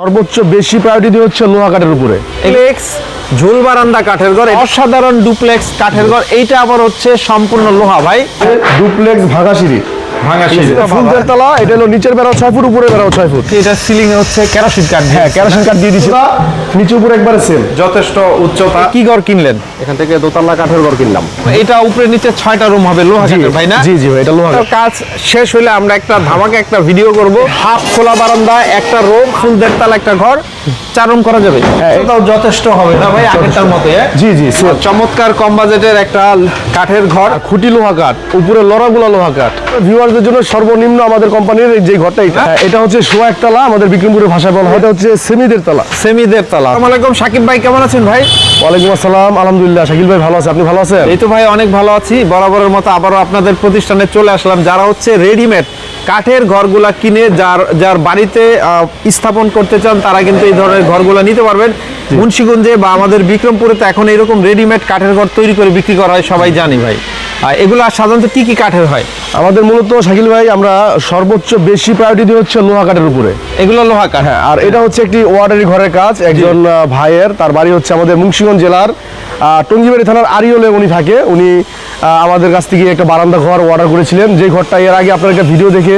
সর্বোচ্চ বেশি প্রায়োরিটি হচ্ছে লোহা কাঠের উপরে। ডুপ্লেক্স ঝুল বারান্দা কাঠের ঘর, অসাধারণ ডুপ্লেক্স কাঠের ঘর। এইটা আবার হচ্ছে সম্পূর্ণ লোহা ভাই, ডুপ্লেক্স ভাঙা সিঁড়ি, ফুলদের তলা। এটা হলো নিচের বেড়াও 6 ফুট, উপরে বেড়াও 6 ফুট। এটা সিলিং এ হচ্ছে কেরোসিন কাঠ। হ্যাঁ, কেরোসিন কাঠ দিয়ে দিছি, নিচে উপরে একবারে সেম। যথেষ্ট উচ্চতা। কি ঘর কিনলেন? এখান থেকে দোতলা কাঠের ঘর কিনলাম। এটা উপরে নিচে 6টা রুম হবে লোহা কাঠের ভাই না? জি জি ভাই, এটা লোহা কাঠ। কাজ শেষ হলে আমরা একটা ধামাকা একটা ভিডিও করব। হাফ খোলা বারান্দা, একটা রুম, ফুলদের তলা একটা ঘর, 4 রুম করা যাবে। এটাও যথেষ্ট হবে না ভাই আগেরটার মতো? জি জি, চমৎকার কম বাজেটের একটা কাঠের ঘর, খুঁটি লোহা কাঠ, উপরে লড়াগুলা লোহা কাঠ। ভিউয়ারদের জন্য সর্বনিম্ন আমাদের কোম্পানির যে ঘরটা, এটা হচ্ছে সোয়া একতলা, আমাদের বিক্রমপুরের ভাষায় বলা হয়। এটা হচ্ছে সেমিদের তলা। সেমিদের তলা। আসসালামু আলাইকুম সাকিব ভাই, কেমন আছেন ভাই? ওয়ালাইকুম আসসালাম, আলহামদুলিল্লাহ। শাকিল ভাই ভালো আছে, আপনি ভালো আছেন? এই তো ভাই অনেক ভালো আছি। বরাবরের মতো আবারও আপনাদের প্রতিষ্ঠানে চলে আসলাম। যারা হচ্ছে রেডিমেড কাঠের ঘরগুলা কিনে যার বাড়িতে স্থাপন করতে চান, তারা কিন্তু এই ধরনের ঘরগুলা নিতে পারবেন। মুন্সিগঞ্জে বা আমাদের বিক্রমপুরে তো এখন এরকম রেডিমেড কাঠের ঘর তৈরি করে বিক্রি করা হয়, সবাই জানি ভাই। এগুলো সাধারণত কি কি কাঠের হয়? আমাদের মূলত শাকিল ভাই, আমরা সর্বোচ্চ বেশি প্রায়োরিটি হচ্ছে লোহা কাঠের উপরে। এগুলো লোহা কাঠ। হ্যাঁ, আর এটা হচ্ছে একটি ওয়ার্ডারি ঘরের কাজ। একজন ভাইয়ের, তার বাড়ি হচ্ছে আমাদের মুন্সিগঞ্জ জেলার টঙ্গিবাড়ি থানার আরিওলে উনি থাকে। উনি আমাদের কাছ থেকে একটা বারান্দা ঘর অর্ডার করেছিলেন, যে ঘরটা এর আগে আপনার একটা ভিডিও দেখে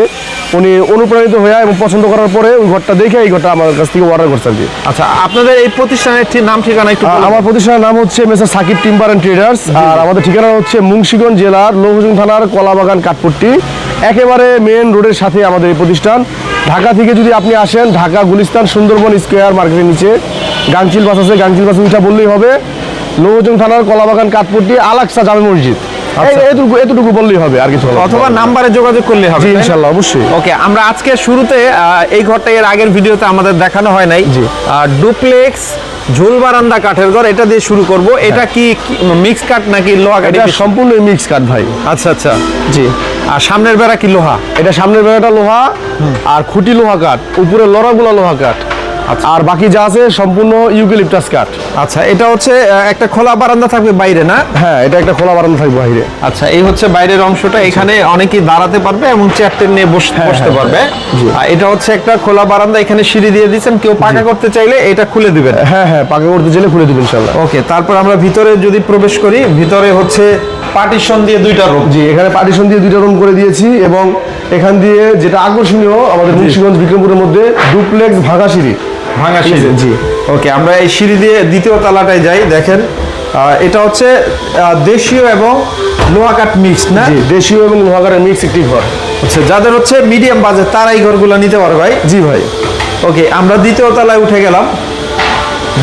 উনি অনুপ্রাণিত হয়ে এবং পছন্দ করার পরে ওই ঘরটা দেখে এই ঘরটা আমাদের কাছ থেকে অর্ডার করছেন। আচ্ছা, আপনাদের এই প্রতিষ্ঠানের নাম ঠিকানা একটু? আমার প্রতিষ্ঠানের নাম হচ্ছে মেসার সাকিব টিম্বার অ্যান্ড ট্রেডার্স। আর আমাদের ঠিকানা হচ্ছে মুন্সিগঞ্জ জেলার লৌহজং থানার কলাবাগান কাঠপট্টি, একেবারে মেন রোডের সাথে আমাদের এই প্রতিষ্ঠান। ঢাকা থেকে যদি আপনি আসেন, ঢাকা গুলিস্তান সুন্দরবন স্কোয়ার মার্কেটের নিচে গাংচিল বাস আছে, গাংচিল বাস উঠা বললেই হবে। লৌহজং থানার কলাবাগান কাঠপট্টি, আল-আকসা জামে মসজিদ, এতটুকু বললেই হবে, আর কিছু। অথবা নাম্বারে যোগাযোগ করলে হবে। জি ইনশাআল্লাহ, অবশ্যই। ওকে, আমরা আজকে শুরুতে এই ঘরটা এর আগের ভিডিওতে আমাদের দেখানো হয় নাই। ডুপ্লেক্স ঝুল বারান্দা কাঠের ঘর, এটা দিয়ে শুরু করব। এটা কি মিক্স কাঠ নাকি লোহা কাঠ? এটা সম্পূর্ণ মিক্স কাঠ ভাই। আচ্ছা আচ্ছা, জি। আর সামনের বেড়া কি লোহা? এটা সামনের বেড়াটা লোহা, আর খুঁটি লোহা কাঠ, উপরে লড়াগুলা লোহা কাঠ, আর বাকি যা আছে সম্পূর্ণ ইউক্যালিপটাস কাঠ। আচ্ছা, এটা হচ্ছে একটা খোলা বারান্দা থাকবে বাইরে না? হ্যাঁ, এটা একটা খোলা বারান্দা থাকবে বাইরে। আচ্ছা, এই হচ্ছে বাইরের অংশটা। এখানে অনেকেই দাঁড়াতে পারবে এবং চেয়ার টেন নিয়ে বসতে পারবে। আর এটা হচ্ছে একটা খোলা বারান্দা, এখানে সিঁড়ি দিয়ে দিয়েছেন। কেউ পাকা করতে চাইলে এটা খুলে দিবেন। হ্যাঁ হ্যাঁ, পাকা করতে চাইলে খুলে দিবেন ইনশাআল্লাহ। ওকে, তারপর আমরা ভিতরে যদি প্রবেশ করি, ভিতরে হচ্ছে পার্টিশন দিয়ে 2টা রুম। জি, এখানে পার্টিশন দিয়ে 2টা রুম করে দিয়েছি। এবং এখান দিয়ে যেটা আকর্ষণীয়, আমাদের মুন্সিগঞ্জ বিক্রমপুরের মধ্যে ডুপ্লেক্স ভাঙা সিঁড়ি। জি। ওকে, আমরা এই সিঁড়ি দিয়ে দ্বিতীয় তলাটায় যাই। দেখেন, এটা হচ্ছে দেশীয় এবং লোহা কাঠ মিক্স না? জি, দেশীয় এবং লোহা কাঠের মিক্স একটি ঘর। আচ্ছা, যাদের হচ্ছে মিডিয়াম বাজেট তারা এই ঘরগুলো নিতে পারে ভাই? জি ভাই। ওকে, আমরা দ্বিতীয় তলায় উঠে গেলাম।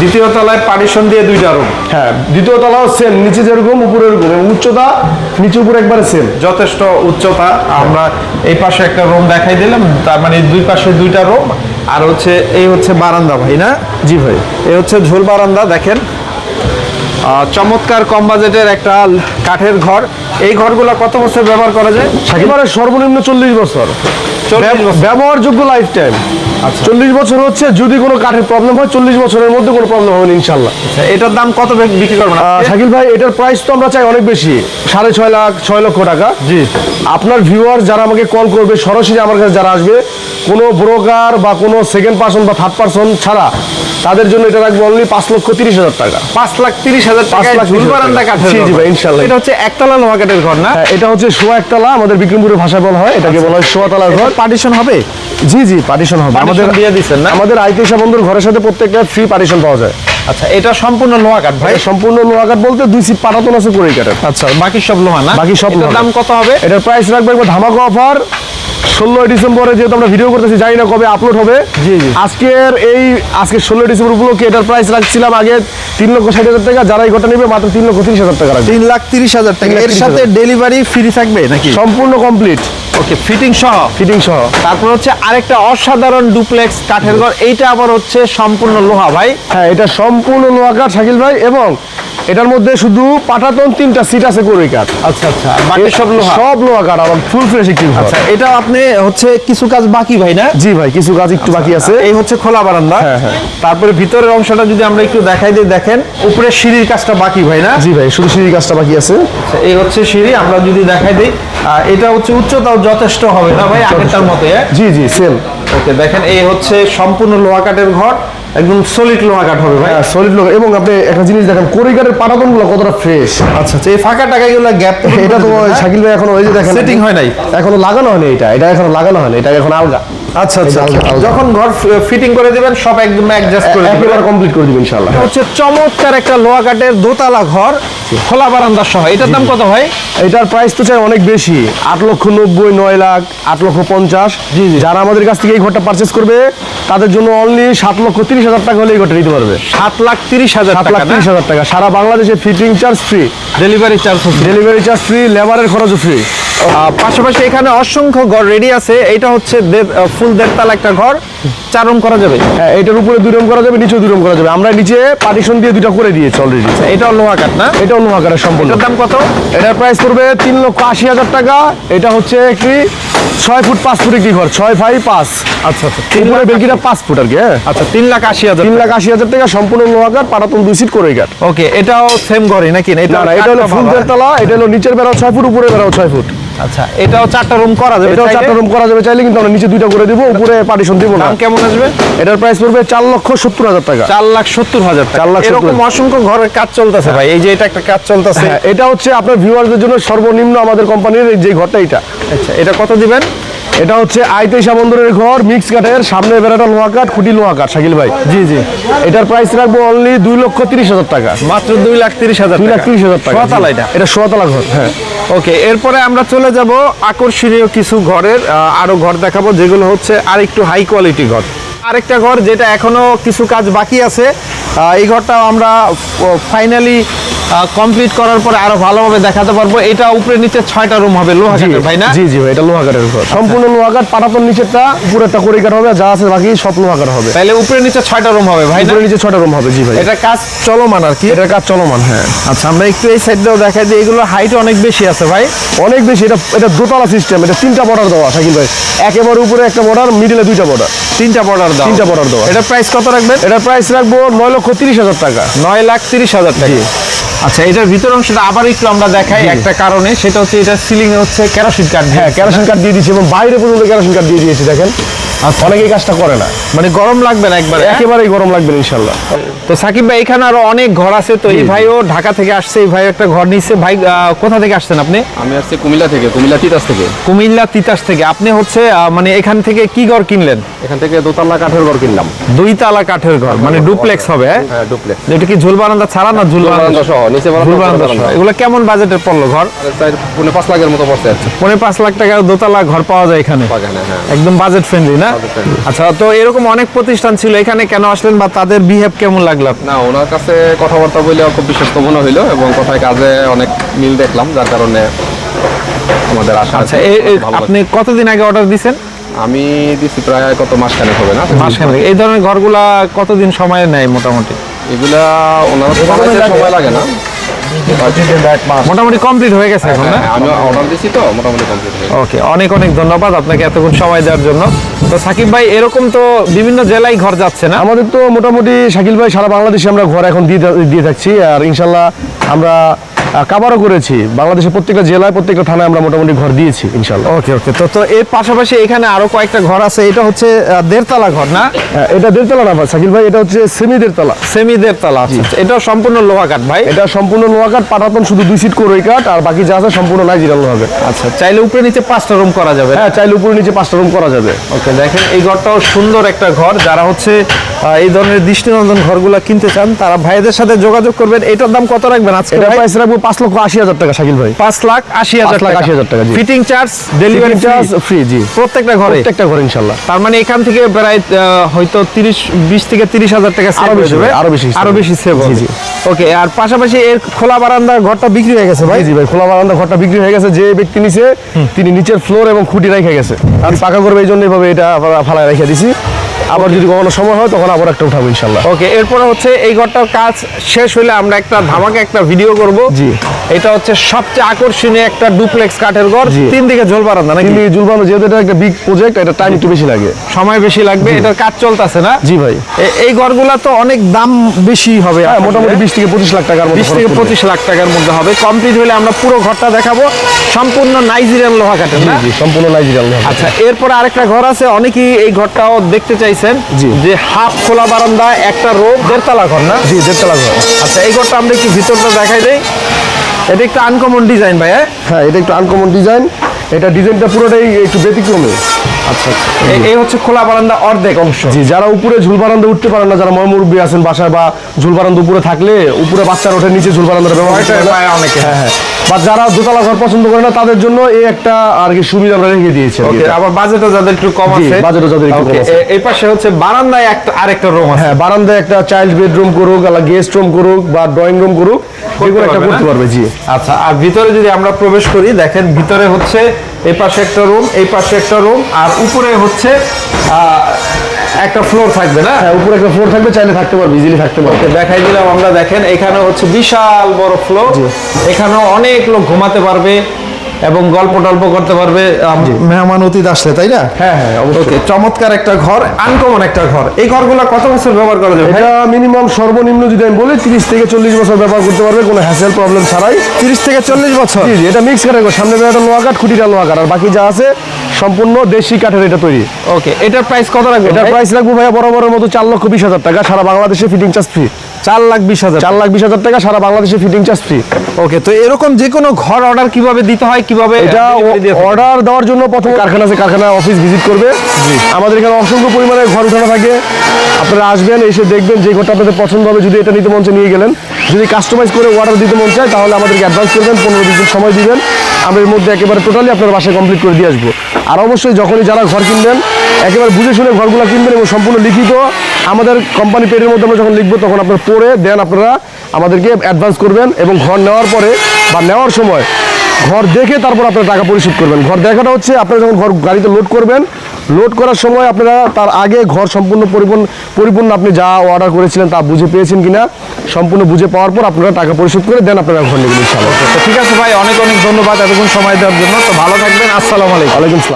দ্বিতীয় তলায় পার্টিশন দিয়ে 2টা রুম। হ্যাঁ, দ্বিতীয় তলাও সেম, নিচে যেরকম উপরে এরকম, এবং উচ্চতা নিচে উপরে একবারে সেম, যথেষ্ট উচ্চতা। আমরা এই পাশে একটা রুম দেখাই দিলাম, তার মানে দুই পাশে 2টা রুম। আর হচ্ছে এই হচ্ছে বারান্দা ভাই না? জি ভাই। এই হচ্ছে ঝোল বারান্দা। দেখেন, চমৎকার কম বাজেটের একটা কাঠের ঘর। এই ঘরগুলো কত বছর ব্যবহার করা যায়? একেবারে সর্বনিম্ন 40 বছর ব্যবহারযোগ্য লাইফ টাইম। আচ্ছা, 40 বছর হচ্ছে যদি কোনো কাঠের প্রবলেম হয়, 40 বছরের মধ্যে কোনো প্রবলেম হবে না ইনশাআল্লাহ। এটার দাম কত বিক্রি করবেন শাকিল ভাই? এটার প্রাইস তো আমরা চাই অনেক বেশি, 6.5 লাখ 6 লক্ষ টাকা। জি। আপনার ভিউয়ার যারা আমাকে কল করবে, সরাসরি আমার কাছে যারা আসবে, কোনো ব্রোকার বা কোনো সেকেন্ড পার্সন বা থার্ড পার্সন ছাড়া, তাদের জন্য এটা রাখবে অনলি 5,30,000 টাকা। 5,30,000 টাকা ঝুল বারান্দা কাঠের। জি ভাই, ইনশাআল্লাহ। এটা হচ্ছে একতলা লোহা কাঠের ঘর না? এটা হচ্ছে সোয়া একতলা, আমাদের বিক্রমপুরের ভাষায় বলা হয়, এটাকে বলা হয় সোয়া তলার ঘর। পার্টিশন হবে? জি জি, পার্টিশন হবে। আমাদের দিয়ে দিচ্ছেন না? আমাদের আইতেশা বন্ধুর ঘরের সাথে প্রত্যেকটা ফ্রি পার্টিশন পাওয়া যায়। আচ্ছা, এটা সম্পূর্ণ লোহা কাঠ ভাই? সম্পূর্ণ লোহা কাঠ বলতে 2 সিট পাটাতন আছে করে কাঠের। আচ্ছা, বাকি সব লোহা না? বাকি সব লোহা। দাম কত হবে? এটার প্রাইস রাখবে একবার ধামাকা অফার। 16 ডিসেম্বরে যেহেতু আমরা ভিডিও করতেছি, জানি না কবে আপলোড হবে। জি জি। আজকে 16 ডিসেম্বর উপলক্ষে এটার প্রাইস রাখছিলাম আগে 3,60,000 টাকা। যারা এই ঘরটা নেবে মাত্র 3,30,000 টাকা রাখবে। 3,30,000 টাকা। এর সাথে ডেলিভারি ফ্রি থাকবে নাকি? সম্পূর্ণ কমপ্লিট। ওকে, ফিটিং সহ? ফিটিং সহ। তারপর হচ্ছে আরেকটা অসাধারণ ডুপ্লেক্স কাঠের ঘর, এইটা আবার হচ্ছে সম্পূর্ণ লোহা ভাই? হ্যাঁ, এটা সম্পূর্ণ লোহা কাঠ শাকিল ভাই, এবং এটার মধ্যে শুধু পাটাতন 3টা সিট আছে করে কাঠ। আচ্ছা আচ্ছা, বাকি সব লোহা? সব লোহা কাঠ, আবার ফুল ফ্রেশ একটি ঘর। আচ্ছা, এটা আপনি হচ্ছে কিছু কাজ বাকি ভাই না? জি ভাই, কিছু কাজ একটু বাকি আছে। এই হচ্ছে খোলা বারান্দা। হ্যাঁ হ্যাঁ। তারপরে ভিতরের অংশটা যদি আমরা একটু দেখাই দিই, দেখেন উপরে সিঁড়ির কাজটা বাকি ভাই না? জি ভাই, শুধু সিঁড়ির কাজটা বাকি আছে। আচ্ছা, এই হচ্ছে সিঁড়ি, আমরা যদি দেখাই দিই, এটা হচ্ছে উচ্চতাও যথেষ্ট হবে না ভাই আগেরটার মতো? জি জি, সেম। ওকে, দেখেন এই হচ্ছে সম্পূর্ণ লোহা কাঠের ঘর, একদম সলিড লোহা কাঠ হবে ভাই। হ্যাঁ সলিড লোক, এবং আপনি একটা জিনিস দেখেন কোরিকাটের পাটাতন গুলো কতটা ফ্রেশ। আচ্ছা আচ্ছা, এই ফাঁকা টাকাগুলো গ্যাপ এটা তো শাকিল ভাই এখনো ওই যে দেখেন সেটিং হয় নাই, এখনো লাগানো হয়নি, এটা এখনো লাগানো হয়নি, এটা এখন আলগা। আচ্ছা আচ্ছা, এটা আলগা। যখন ঘর ফিটিং করে দিবেন সব একদম অ্যাডজাস্ট করে দিবেন, একেবারে কমপ্লিট করে দিবেন ইনশাআল্লাহ। হচ্ছে চমৎকার একটা লোহা কাঠের দোতলা ঘর, খোলা বারান্দা সহ। এটার দাম কত ভাই? এটার প্রাইস তো চাই অনেক বেশি, 8,90,000, 9,00,000, 8,50,000। জি, জি। যারা আমাদের কাছ থেকে এই ঘরটা পারচেস করবে তাদের জন্য অনলি 7,30,000 টাকা হলে এই ঘরটা নিতে পারবে। 7,30,000 টাকা, 7,30,000 টাকা। সারা বাংলাদেশে fitting charge free, delivery charge, delivery charge free, লেবারের খরচও ফ্রি। পাশাপাশি এখানে অসংখ্য ঘর রেডি আছে। এটা হচ্ছে ফুল 1.5 তলা একটা ঘর, 4 রুম করা যাবে। হ্যাঁ, এটার উপরে 2 রুম করা যাবে, নিচেও 2 রুম করা যাবে। আমরা নিচে পার্টিশন দিয়ে 2টা করে দিয়েছি অলরেডি। এটাও লোহা কাঠ না? এটাও লোহা কাঠের সম্পূর্ণ। এটার দাম কত? এটার প্রাইস পড়বে 3,80,000 টাকা। এটা হচ্ছে একটি 6 ফুট 5 ফুট একটি ঘর, 6 বাই 5। আচ্ছা আচ্ছা, উপরে বেলকিটা 5 ফুট আর কি। হ্যাঁ, আচ্ছা 3,80,000। 3,80,000 টাকা, সম্পূর্ণ লোহা কাঠ, পাটাতন 2 সিট করে কাঠ। ওকে, এটাও সেম ঘরই নাকি? না না, এটা হলো ফুল 1.5 তলা, এটা হলো নিচের বেড়াও 6 ফুট, উপরে বেড়াও 6 ফুট। আচ্ছা, এটাও 4টা রুম করা যাবে। এটাও 4টা রুম করা যাবে চাইলে, কিন্তু আমরা নিচে 2টা করে দিব, উপরে পার্টিশন দিব না। দাম কেমন আসবে? এটার প্রাইস পড়বে 4,70,000 টাকা। 4,70,000 টাকা। 4,70,000 এরকম অসংখ্য ঘরের কাজ চলতেছে ভাই, এই যে এটা একটা কাজ চলতেছে। হ্যাঁ, এটা হচ্ছে আপনার ভিউয়ারদের জন্য সর্বনিম্ন আমাদের কোম্পানির যে ঘরটা এটা। আচ্ছা, এটা কত দিবেন? এটা হচ্ছে আইতেশা বন্দরের ঘর, মিক্স কাঠের, সামনে বেড়াটা লোহা কাঠ, খুঁটি লোহা কাঠ। শাকিল ভাই, জি জি, এটার প্রাইস রাখবো অনলি 2,30,000 টাকা। মাত্র 2,30,000 2,30,000 টাকা। সোয়াতলা এটা? এটা সোয়াতলা ঘর। হ্যাঁ, ওকে, এরপরে আমরা চলে যাব আকর্ষণীয় কিছু ঘরের আরো ঘর দেখাবো, যেগুলো হচ্ছে আর একটু হাই কোয়ালিটি ঘর। আরেকটা ঘর যেটা এখনো কিছু কাজ বাকি আছে, এই ঘরটা আমরা ফাইনালি কমপ্লিট করার পরে আরো ভালোভাবে দেখাতে পারবো। এটা উপরে নিচে 6টা রুম হবে লোহা কাঠের ভাই না? জি জি ভাই, এটা লোহা কাঠের ঘর, সম্পূর্ণ লোহা কাঠ, পাটাতন নিচেরটা উপরেরটা করে কাঠ হবে, যা আছে বাকি সব লোহা কাঠ হবে। তাহলে উপরে নিচে 6টা রুম হবে ভাই না? উপরে নিচে 6টা রুম হবে। জি ভাই, এটা কাজ চলমান আর কি? এটার কাজ চলমান। হ্যাঁ, আচ্ছা, আমরা একটু এই সাইডটাও দেখাই দিই। এগুলো হাইট অনেক বেশি আছে ভাই, অনেক বেশি। এটা দোতলা সিস্টেম, এটা 3টা বর্ডার দেওয়া শাকিল ভাই, একেবারে উপরে একটা বর্ডার, মিডলে 2টা বর্ডার, 3টা বর্ডার দাও। 3টা বর্ডার দেওয়া। এটা প্রাইস কত রাখবেন? এটার প্রাইস রাখবো 9,30,000 টাকা। 9,30,000 টাকা। আচ্ছা, এটার ভিতর অংশটা আবার একটু আমরা দেখাই একটা কারণে, সেটা হচ্ছে এটা সিলিং এ হচ্ছে কেরোসিন কাঠ। হ্যাঁ, কেরোসিন কাঠ দিয়ে দিয়েছি, এবং বাইরে পর্যন্ত কেরোসিন কাঠ দিয়ে দিয়েছি। দেখেন, অনেকে এই কাজটা করে না, মানে গরম লাগবে না একবারে? একেবারেই গরম লাগবে না ইনশাল্লাহ। তো সাকিব ভাই, এখানে আরো অনেক ঘর আছে, তো এই ভাইও ঢাকা থেকে আসছে, এই ভাই একটা ঘর নিচ্ছে। ভাই কোথা থেকে আসছেন আপনি? আমি আসছি কুমিল্লা থেকে, কুমিল্লা তিতাস থেকে। কুমিল্লা তিতাস থেকে। আপনি হচ্ছে মানে এখান থেকে কি ঘর কিনলেন? এখান থেকে দোতলা কাঠের ঘর কিনলাম। 2 তলা কাঠের ঘর, মানে ডুপ্লেক্স হবে? হ্যাঁ, হ্যাঁ, ডুপ্লেক্স। এটা কি ঝুল বারান্দা ছাড়া না ঝুল বারান্দা সহ, নিচে ঝুল বারান্দা সহ? এগুলো কেমন বাজেটের পড়লো ঘর? 5 লাখের মতো পড়ছে আর কি। 5.5 লাখ টাকার দোতলা ঘর পাওয়া যায় এখানে? বাগানে, হ্যাঁ। একদম বাজেট ফ্রেন্ডলি না? Budget friendly। আচ্ছা, তো এরকম অনেক প্রতিষ্ঠান ছিল, এখানে কেন আসলেন বা তাদের বিহেভ কেমন লাগলো? না, ওনার কাছে কথাবার্তা বলে খুব বিশ্বস্ত মনে হইলো, এবং কথায় কাজে অনেক মিল দেখলাম, যার কারণে আমাদের আশা আচ্ছা, আছে ভালো লাগছে। আপনি কতদিন আগে অর্ডার দিছেন? আমি দিছি প্রায় কত মাসখানেক হবে না? মাসখানেক। এই ধরনের ঘরগুলা কতদিন সময় নেয় মোটামুটি? এগুলা ওনার বানাইতে সময় লাগে না, মোটামুটি কমপ্লিট হয়ে গেছে এখন না? হ্যাঁ, আমি অর্ডার দিছি তো মোটামুটি কমপ্লিট হয়ে গেছে। ওকে, অনেক অনেক ধন্যবাদ আপনাকে এতক্ষণ সময় দেওয়ার জন্য। তো সাকিব ভাই, এরকম তো বিভিন্ন জেলায় ঘর যাচ্ছে না? আমাদের তো মোটামুটি শাকিল ভাই সারা বাংলাদেশে আমরা ঘর এখন দিয়ে থাকছি, আর ইনশাল্লাহ আমরা কাভারও করেছি বাংলাদেশের প্রত্যেকটা জেলায়, প্রত্যেকটা থানায় আমরা মোটামুটি ঘর দিয়েছি ইনশাল্লাহ। ওকে ওকে, তো এর পাশাপাশি এখানে আরো কয়েকটা ঘর আছে। এটা হচ্ছে 1.5 তলা ঘর না? এটা 1.5 তলা না ভাই শাকিল ভাই, এটা হচ্ছে সেমি 1.5 তলা। সেমি 1.5 তলা। এটা সম্পূর্ণ লোহা কাঠ ভাই? এটা সম্পূর্ণ লোহা কাঠ, পাটাতন শুধু 2 সিট করে কাঠ, আর বাকি যা আছে সম্পূর্ণ নাইজেরিয়ান লোহা কাঠ। আচ্ছা, চাইলে উপরে নিচে 5টা রুম করা যাবে? হ্যাঁ, চাইলে উপরে নিচে 5টা রুম করা যাবে। ওকে, দেখেন এই ঘরটাও সুন্দর একটা ঘর। যারা হচ্ছে এই ধরনের দৃষ্টিনন্দন ঘরগুলো কিনতে চান, তারা ভাইদের সাথে যোগাযোগ করবেন। এটার দাম কত রাখবেন আজকে? এটা প্রাইস রাখবো 5,80,000 টাকা শাকিল ভাই। 5,80,000 টাকা। 5,80,000 টাকা, জি। Fitting charge, delivery charge free, জি, প্রত্যেকটা ঘরে? প্রত্যেকটা ঘরে ইনশাআল্লাহ। তার মানে এখান থেকে প্রায় হয়তো 20 থেকে 30,000 টাকা সেভ হয়ে যাবে। আরো বেশি সেভ হবে। জি। ওকে, আর পাশাপাশি এর খোলা বারান্দার ঘরটা বিক্রি হয়ে গেছে ভাই? জি ভাই, খোলা বারান্দা ঘরটা বিক্রি হয়ে গেছে। যে ব্যক্তি নিছে তিনি নিচের ফ্লোর এবং খুঁটি রেখে গেছে, আমি পাকা করবো এই জন্য এইভাবে এটা ফালায় রেখে দিছি। আবার যদি কখনো সময় হয় তখন আবার একটা উঠাবো ইনশাল্লাহ। ওকে, এরপরে হচ্ছে এই ঘরটার কাজ শেষ হলে আমরা একটা ধামাকা একটা ভিডিও করব। জি। এটা হচ্ছে সবচেয়ে আকর্ষণীয় একটা ডুপ্লেক্স কাঠের ঘর, জি। 3 দিকে ঝোল বারান্দা নাকি? কিন্তু জুল বানানো যেহেতু এটা একটা বিগ প্রজেক্ট, এটা টাইম একটু বেশি লাগে। সময় বেশি লাগবে, এটার কাজ চলতেছে না? জি ভাই। এই ঘরগুলা তো অনেক দাম বেশি হবে, হ্যাঁ, আপনাদের। মোটামুটি 20 থেকে 25 লাখ টাকার মতো 20 থেকে খরচ পড়বে। 25 লাখ টাকার মধ্যে হবে। কমপ্লিট হলে আমরা পুরো ঘরটা দেখাবো, সম্পূর্ণ নাইজেরিয়ান লোহা কাঠের জি না? জি, সম্পূর্ণ নাইজেরিয়ান লোহা। আচ্ছা, এরপরে আরেকটা ঘর আছে, অনেকেই এই ঘরটাও দেখতে চাইছেন, জি। যে হাফ খোলা বারান্দা, একটা রো, 1.5 তলা ঘর না? জি, 1.5 তলা ঘর। আচ্ছা, এই ঘরটা আমরা একটু ভিতরটা দেখাই দেই। এটা একটু আনকমন ডিজাইন ভাই, হ্যাঁ? হ্যাঁ, এটা একটু আনকমন ডিজাইন। এটা ডিজাইনটা পুরোটাই একটু ব্যতিক্রমী। আচ্ছা, এই হচ্ছে খোলা বারান্দা অর্ধেক অংশ। জি, যারা উপরে ঝুল বারান্দা উঠতে পারেন না, যারা ময়মুরব্বী আছেন বাসায়, বা ঝুল বারান্দা উপরে থাকলে উপরে বাচ্চারা ওঠে, নিচে ঝুল বারান্দাটা ব্যবহার করতে পারে না। পায় অনেকে। হ্যাঁ হ্যাঁ, বা যারা দোতলা ঘর পছন্দ করে না, তাদের জন্য এই একটা আর কি সুবিধা আমরা রেখে দিয়েছি আর কি ওকে, এটা। আবার বাজেটও যাদের একটু কম জি, আছে, বাজেটও যাদের একটু কম Okay, আছে। এই পাশে হচ্ছে বারান্দায় আরেকটা রুম আছে। হ্যাঁ, বারান্দায় একটা চাইল্ড বেডরুম করুক, গেস্ট রুম করুক, বা ড্রয়িং রুম করুক, এগুলো একটা পারবে না? করতে পারবে। জি, আচ্ছা, আর ভিতরে যদি আমরা প্রবেশ করি, দেখেন ভিতরে হচ্ছে এই পাশে একটা রুম, এই পাশে একটা রুম, আর উপরে হচ্ছে একটা ফ্লোর থাকবে না? হ্যাঁ, উপরে একটা ফ্লোর থাকবে, চাইলে থাকতে পারবে, ইজিলি থাকতে পারবে। ওকে, দেখাই দিলাম আমরা। দেখেন এখানে হচ্ছে বিশাল বড় ফ্লোর, এখানেও অনেক লোক ঘুমাতে পারবে এবং গল্প টল্প করতে পারবে মেহমান অতিথি আসলে, তাই না? হ্যাঁ হ্যাঁ, অবশ্যই। ওকে, চমৎকার একটা ঘর, আনকমন একটা ঘর। এই ঘরগুলো কত বছর ব্যবহার করা যাবে? এটা মিনিমাম সর্বনিম্ন যদি আমি বলি 30 থেকে 40 বছর ব্যবহার করতে পারবে, কোনো হ্যাসেল প্রবলেম ছাড়াই। 30 থেকে 40 বছর? জি জি, এটা মিক্স কাঠের ঘর। সামনে বেড়াটা লোহা কাঠ, খুঁটিটা লোহা কাঠ, আর বাকি যা আছে সম্পূর্ণ দেশি কাঠের এটা তৈরি। ওকে, এটার প্রাইস কত রাখবেন? এটার প্রাইস রাখবো ভাইয়া বরাবরের মতো 4,20,000 টাকা, সারা বাংলাদেশে ফিটিং চার্জ ফ্রি। 4,20,000। 4,20,000 টাকা, সারা বাংলাদেশে ফিটিং চার্জ ফ্রি। ওকে, তো এরকম যে কোনো ঘর অর্ডার কিভাবে দিতে হয়, কিভাবে এটা delivery দিয়ে থাকেন? অর্ডার দেওয়ার জন্য প্রথমে কারখানা আছে, কারখানা অফিস ভিজিট করবে। আমাদের এখানে অসংখ্য পরিমাণে ঘর উঠানো থাকে, আপনারা আসবেন, এসে দেখবেন যে ঘরটা আপনাদের পছন্দ হবে। যদি এটা নিতে মন চায় নিয়ে গেলেন, যদি কাস্টমাইজ করে অর্ডার দিতে মন চায় তাহলে আমাদেরকে অ্যাডভান্স করবেন, 15-20 দিন সময় দিবেন, আমরা এর মধ্যে একেবারে টোটালি আপনার বাসায় কমপ্লিট করে দিয়ে আসবো। আর অবশ্যই যখনই যারা ঘর কিনবেন, একেবারে বুঝে শুনে ঘরগুলো কিনবেন, এবং সম্পূর্ণ লিখিত আমাদের কোম্পানি পেজের মধ্যে আমরা যখন লিখবো, তখন আপনারা পড়ে দেন, আপনারা আমাদেরকে অ্যাডভান্স করবেন, এবং ঘর নেওয়ার পরে বা নেওয়ার সময় ঘর দেখে তারপর আপনারা টাকা পরিশোধ করবেন। ঘর দেখাটা হচ্ছে আপনারা যখন ঘর গাড়িতে লোড করবেন, লোড করার সময় আপনারা তার আগে ঘর সম্পূর্ণ পরিপূর্ণ আপনি যা অর্ডার করেছিলেন তা বুঝে পেয়েছেন কিনা, সম্পূর্ণ বুঝে পাওয়ার পর আপনারা টাকা পরিশোধ করে দেন, আপনারা ঘর নেবেন ইনশাআল্লাহ। তো ঠিক আছে ভাই, অনেক অনেক ধন্যবাদ এতক্ষণ সময় দেওয়ার জন্য। তো ভালো থাকবেন, আসসালামু আলাইকুম। ওয়ালাইকুম আসসালাম।